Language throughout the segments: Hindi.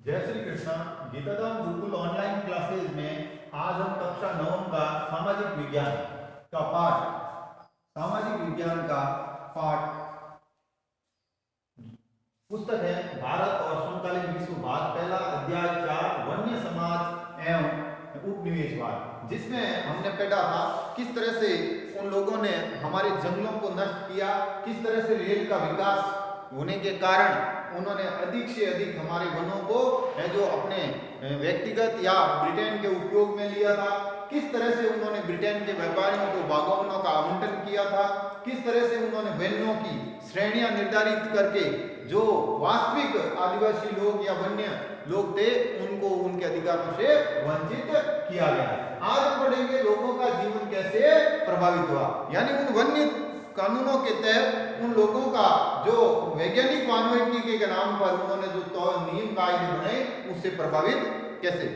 जय श्री कृष्णा। गीताधाम गुरुकुल ऑनलाइन क्लासेज में आज हम कक्षा 9 का सामाजिक विज्ञान का पाठ पुस्तक है भारत और समकालीन विश्व भाग पहला अध्याय 4 वन्य समाज एवं उपनिवेशवाद, जिसमें हमने पढ़ा था किस तरह से उन लोगों ने हमारे जंगलों को नष्ट किया, किस तरह से रेल का विकास होने के कारण उन्होंने अधिक से अधिक हमारे वनों को जो अपने व्यक्तिगत या ब्रिटेन के उपयोग में लिया था, किस तरह से उन्होंने ब्रिटेन के व्यापारियों को बागवानों का आवंटन किया था, किस तरह से उन्होंने वन्यों की श्रेणियां निर्धारित करके जो वास्तविक आदिवासी लोग या वन्य लोग थे उनको उनके अधिकारों से वंचित किया गया। आज हम पढ़ेंगे लोगों का जीवन कैसे प्रभावित हुआ, यानी उन वन्य कानूनों के तहत उन लोगों का जो वैज्ञानिक मानविकी के नाम पर उन्होंने जो नियम कायदे बनाए उससे प्रभावित कैसे।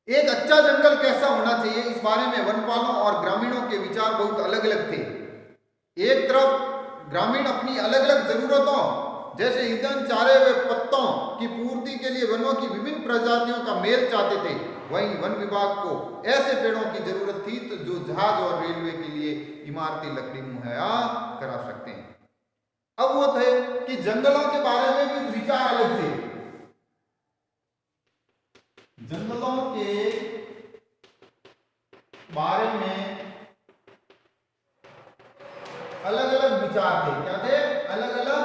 एक अच्छा जंगल कैसा होना चाहिए, इस बारे में वनपालों और ग्रामीणों के विचार बहुत अलग अलग थे। एक तरफ ग्रामीण अपनी अलग अलग जरूरतों जैसे ईंधन, चारे व पत्तों की पूर्ति के लिए वनों की विभिन्न प्रजातियों का मेल चाहते थे, वहीं वन विभाग को ऐसे पेड़ों की जरूरत थी तो जो जहाज और रेलवे के लिए इमारती लकड़ी मुहैया करा सकते हैं। अब वो थे कि जंगलों के बारे में भी विचार अलग थे। जंगलों के बारे में अलग अलग विचार थे। क्या थे? अलग अलग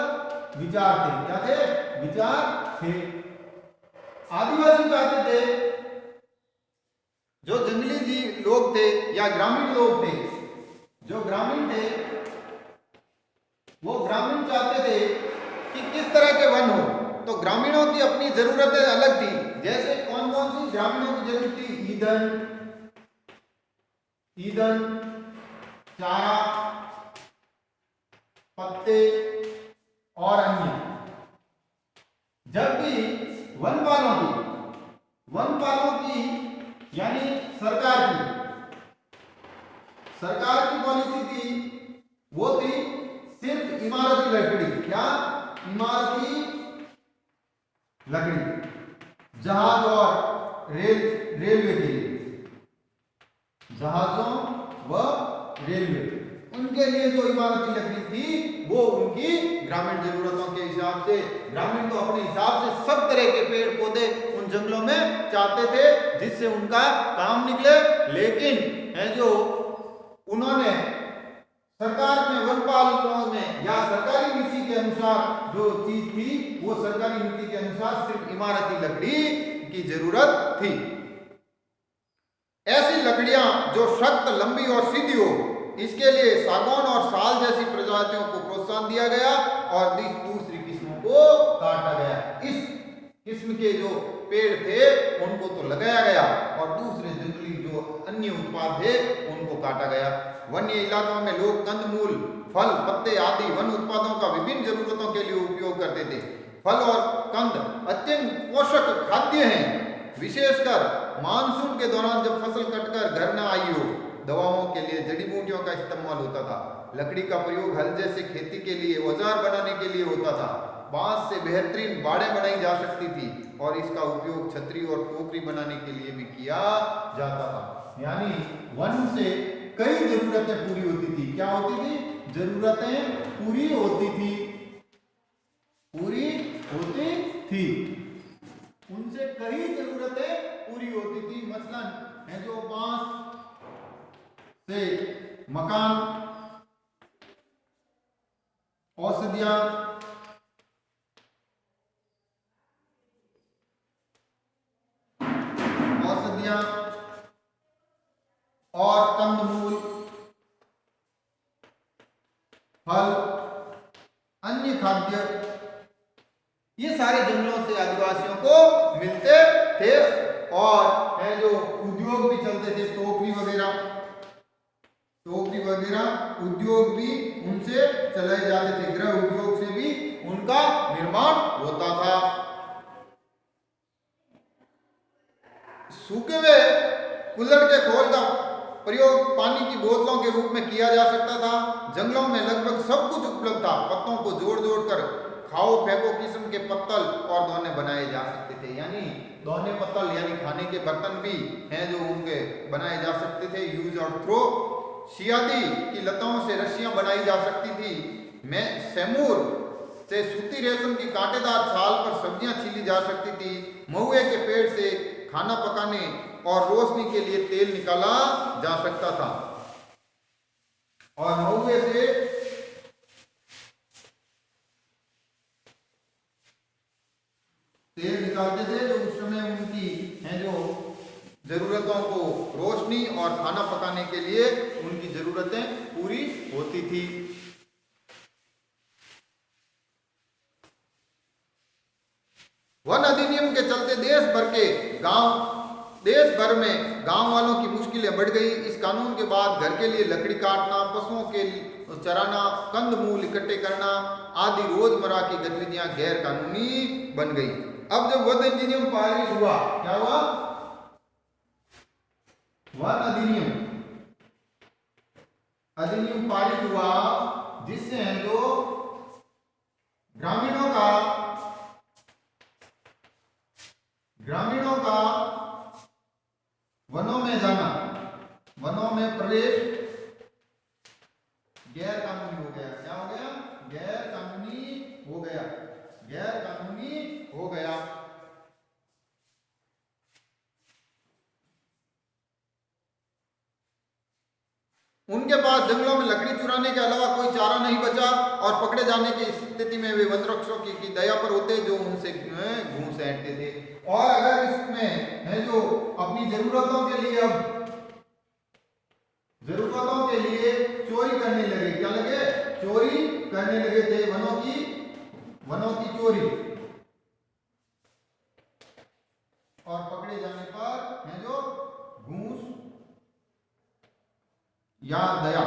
विचार थे। क्या थे? विचार थे। आदिवासी चाहते थे, जो जंगली जी लोग थे या ग्रामीण लोग थे, जो ग्रामीण थे वो ग्रामीण चाहते थे कि किस तरह के वन हो। तो ग्रामीणों की अपनी जरूरतें अलग थी। जैसे कौन कौन सी ग्रामीणों की जरूरत थी? ईंधन, चारा, पत्ते और अन्य। जबकि वनपालों की यानी सरकार की पॉलिसी थी, वो थी सिर्फ इमारती लकड़ी। क्या? इमारती लकड़ी, जहाज और रेलवे के लिए, जहाजों व रेलवे, उनके लिए जो इमारती लकड़ी थी वो उनकी ग्रामीण जरूरतों के हिसाब से, ग्रामीण तो अपने हिसाब से सब तरह के पेड़ पौधे उन जंगलों में चाहते थे जिससे उनका काम निकले। लेकिन है जो उन्होंने सरकार में वनपालों में या सरकारी नीति के अनुसार जो चीज थी वो सरकारी नीति के अनुसार सिर्फ इमारती लकड़ी की जरूरत थी। ऐसी लकड़ियां जो सख्त, लंबी और सीधी हो, इसके लिए सागौन और साल जैसी प्रजातियों को प्रोत्साहन दिया गया और दूसरी किस्मों को काटा गया। इस किस्म के जो पेड़ थे उनको तो लगाया गया और दूसरे जंगली जो अन्य उत्पाद थे उनको काटा गया। वन्य इलाकों में लोग कंदमूल, फल, पत्ते आदि वन उत्पादों का विभिन्न जरूरतों के लिए उपयोग करते थे। फल और कंद अत्यंत पोषक खाद्य हैं, विशेषकर मानसून के दौरान जब फसल कटकर घर न आई हो। दवाओं के लिए जड़ी बूटियों का इस्तेमाल होता था। लकड़ी का प्रयोग हल जैसे खेती के लिए, औजार बनाने के लिए होता था। बांस से बेहतरीन बाड़ें बनाई जा सकती थी और इसका उपयोग छतरी और टोकरी बनाने के लिए भी किया जाता था। यानी वन से कई जरूरतें पूरी होती थी। क्या होती थी? जरूरतें पूरी होती थी। उनसे कई जरूरतें पूरी होती थी। मसलन है जो बांस से मकान, औषधियां, और कंदमूल, फल, अन्य खाद्य, ये सारे जंगलों से आदिवासियों को मिलते थे। और है जो उद्योग भी चलते थे, टोकरी वगैरह उद्योग भी उनसे चलाए जाते थे। गृह उद्योग से भी उनका निर्माण होता था। सूखे हुए कुल्हड़ के खोल का प्रयोग पानी की बोतलों के रूप में किया जा सकता था। जंगलों में लगभग सब कुछ उपलब्ध था। पत्तों को जोड़ जोड़ कर खाओ फेंको किस्म के पत्तल और दोने बनाए जा सकते थे। यानी दोने पत्तल यानी खाने के बर्तन भी हैं जो उनके बनाए जा सकते थे। यूज और थ्रो, शियादी की लताओं से रस्सियां बनाई जा सकती थी। मैं सेमूर से सूती रेशम की कांटेदार छाल पर सब्जियां छीली जा सकती थी। महुए के पेड़ से खाना पकाने और रोशनी के लिए तेल निकाला जा सकता था। और महुए से तेल निकालते थे जो उस समय उनकी हैं जो जरूरतों को रोशनी और खाना पकाने के लिए उनकी जरूरतें पूरी होती थी। वन अधिनियम के चलते देश भर में गांव वालों की मुश्किलें बढ़ गई। इस कानून के बाद घर के लिए लकड़ी काटना, पशुओं के चराना, कंद मूल इकट्ठे करना आदि रोजमर्रा की गतिविधियां गैर कानूनी बन गई। अब जब वन अधिनियम पारित हुआ, क्या हुआ? वन अधिनियम पारित हुआ जिससे जो ग्रामीणों का वनों में जाना, वनों में प्रवेश गैर कानूनी हो गया। क्या हो गया? गैर कानूनी हो गया। गैर कानूनी हो गया। उनके पास जंगलों में लकड़ी चुराने के अलावा कोई चारा नहीं बचा और पकड़े जाने की स्थिति में वे वनरक्षकों की दया पर होते जो उनसे घूस ऐंठते थे। और अगर इसमें है जो अपनी जरूरतों के लिए चोरी करने लगे, क्या लगे? चोरी करने लगे थे, वनों की चोरी। और पकड़े जाने पर है जो घूस या दया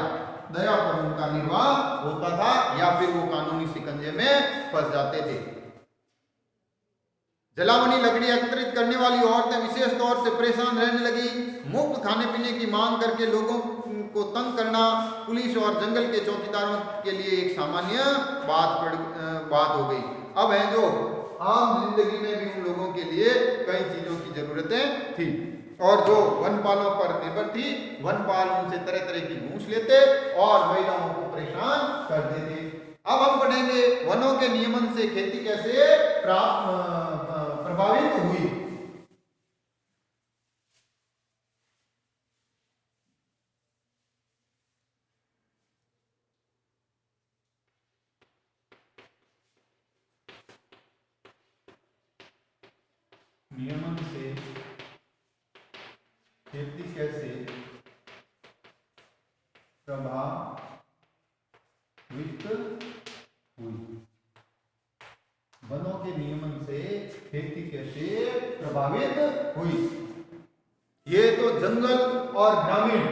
पर उनका निर्वाह होता था या फिर वो कानूनी शिकंजे में फंस जाते थे। जलावनी लकड़ी एकत्रित करने वाली औरतें विशेष तौर से परेशान रहने लगी। मुफ्त खाने पीने की मांग करके लोगों को तंग करना पुलिस और जंगल के चौकीदारों के लिए एक सामान्य बात हो गई। अब है जो आम जिंदगी में भी उन लोगों के लिए कई चीजों की जरूरतें थी और जो वनपालों पर निर्भर थी, वनपाल उनसे तरह तरह की घूस लेते और महिलाओं को परेशान कर देते। अब हम पढ़ेंगे वनों के नियमन से खेती कैसे प्रभावित हुई। नियमन से खेती कैसे प्रभावित हुई। वनों के नियमन से खेती कैसे प्रभावित हुई। ये तो जंगल और ग्रामीण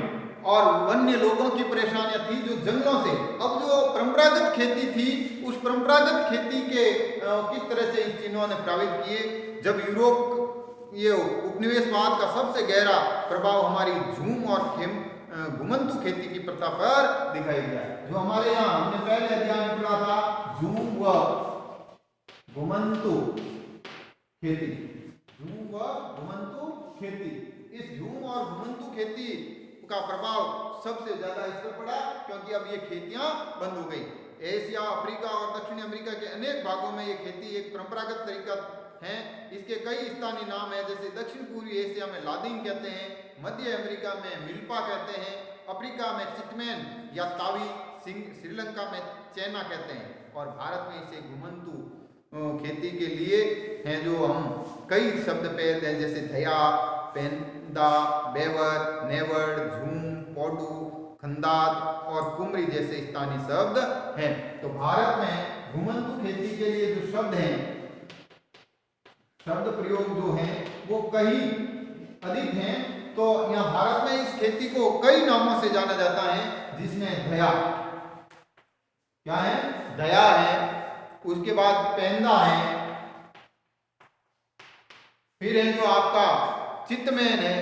और वन्य लोगों की परेशानियां थी जो जंगलों से। अब जो परंपरागत खेती थी उस परंपरागत खेती के किस तरह से इन चीजों ने प्रभावित किए। जब यूरोप ये उपनिवेशवाद का सबसे गहरा प्रभाव हमारी झूम और घुमंतु खेती की प्रथा पर दिखाई दिया। जो हमारे यहाँ हमने पहले अध्याय में पढ़ा था, झूम व घुमंतु खेती। झूम व घुमंतु खेती, इस झूम और घुमंतु खेती का प्रभाव सबसे ज्यादा इस पर पड़ा क्योंकि अब ये खेतियां बंद हो गई। एशिया, अफ्रीका और दक्षिण अमेरिका के अनेक भागों में ये खेती एक परंपरागत तरीका है। इसके कई स्थानीय नाम हैं, जैसे दक्षिण पूर्वी एशिया में लादिन कहते हैं, मध्य अमेरिका में मिल्पा कहते हैं, अफ्रीका में चिटमैन या तावी, श्रीलंका में चैना कहते हैं और भारत में इसे घुमंतु खेती के लिए हैं जो हम कई शब्द पेद हैं जैसे धया, पेंदा, बेवर, नेवड़, झूम, पोडू, खंदाद और कुमरी जैसे स्थानीय शब्द हैं। तो भारत में घुमंतु खेती के लिए जो शब्द हैं, शब्द प्रयोग जो हैं वो कई अधिक हैं। तो यहाँ भारत में इस खेती को कई नामों से जाना जाता है, जिसमें धया, क्या है? दया है, उसके बाद पेंदा है, फिर है जो आपका चितमैन है,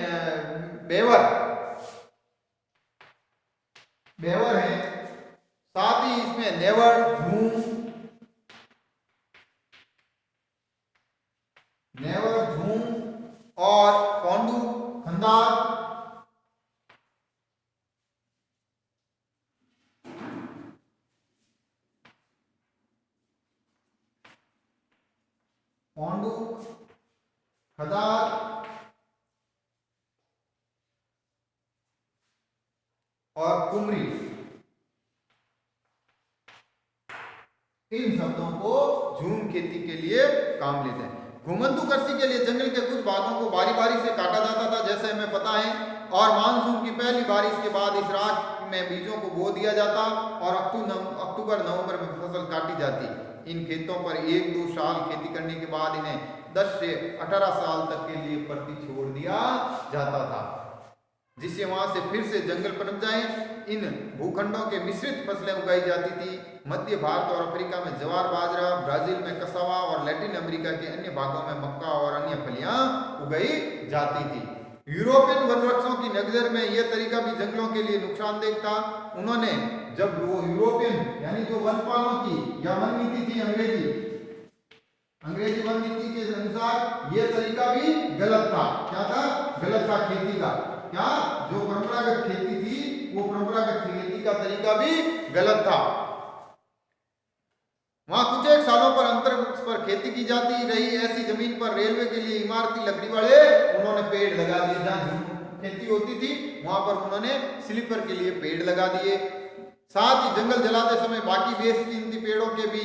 बेवर है, साथ ही इसमें नेवड़, झूम पोंडू, खदार और कुमरी, इन शब्दों को झूम खेती के लिए काम लेते हैं। घुमंतु कृषि के लिए जंगल के कुछ भागों को बारी बारी से काटा जाता था, जैसे हमें पता है, और मानसून की पहली बारिश के बाद इस रात में बीजों को बो दिया जाता और अक्टूबर नवंबर में फसल काटी जाती। इन खेतों पर 1-2 साल खेती करने के बाद इन्हें 10 से 18 साल तक के लिए परती छोड़ दिया जाता था, जिससे वहां से फिर से जंगल पनप जाए। इन भूखंडों के मिश्रित फसलें उगाई जाती थी। मध्य भारत और अफ्रीका में ज्वार बाजरा, ब्राजील में कसावा और लैटिन अमेरिका के अन्य भागों में मक्का और अन्य फलियां उगाई जाती थी। यूरोपियन वनवृक्षों की नजर में यह तरीका भी जंगलों के लिए नुकसानदेह था। उन्होंने जब वो यूरोपियन यानी जो वनपालों की या वन नीति थी अंग्रेजी वन नीति के अनुसार यह तरीका भी गलत था। क्या था? गलत था खेती का। क्या? जो परंपरागत खेती थी वो परंपरागत खेती का तरीका भी गलत था। वहां कुछ एक सालों पर अंतरिक्ष पर खेती की जाती रही। ऐसी जमीन पर रेलवे के लिए इमारती लकड़ी वाले उन्होंने पेड़ लगा दिए। जहां खेती होती थी वहां पर उन्होंने स्लीपर के लिए पेड़ लगा दिए। साथ ही जंगल जलाते समय बाकी बेशकीमती पेड़ों के भी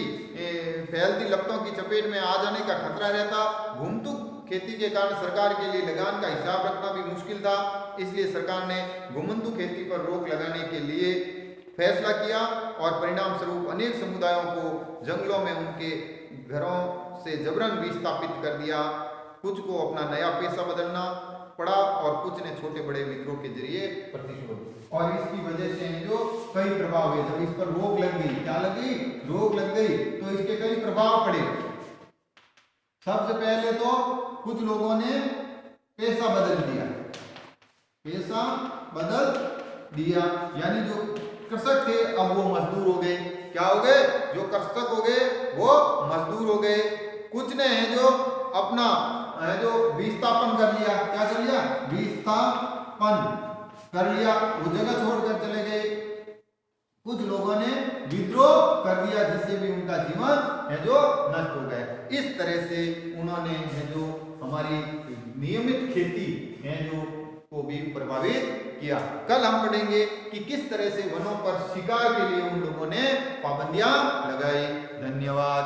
फैलती लपटों की चपेट में आ जाने का खतरा रहता। घुमंतु खेती के कारण सरकार के लिए लगान का हिसाब रखना भी मुश्किल था। इसलिए सरकार ने घुमंतु खेती पर रोक लगाने के लिए फैसला किया और परिणाम स्वरूप अनेक समुदायों को जंगलों में उनके घरों से जबरन विस्थापित कर दिया। कुछ को अपना नया पेशा बदलना पड़ा और कुछ ने छोटे बड़े विद्रोह के जरिए प्रतिशोध। और इसकी वजह से जो कई प्रभाव है, जब इस पर रोक लग गई, क्या लगी? रोक लग गई, तो इसके कई प्रभाव पड़े। सबसे पहले तो कुछ लोगों ने पेशा बदल दिया, पेशा बदल दिया, यानी जो कृषक थे अब वो मजदूर हो गए। क्या हो गए? जो कृषक हो गए वो मजदूर हो गए। कुछ ने है जो अपना जो विस्थापन कर लिया। क्या कर लिया? विस्थापन कर लिया, वो जगह छोड़कर चले गए। कुछ लोगों ने विद्रोह कर दिया, जिससे भी उनका जीवन है जो नष्ट हो गया। इस तरह से उन्होंने है जो हमारी नियमित खेती है जो को भी प्रभावित किया। कल हम पढ़ेंगे कि किस तरह से वनों पर शिकार के लिए उन लोगों ने पाबंदियां लगाई। धन्यवाद।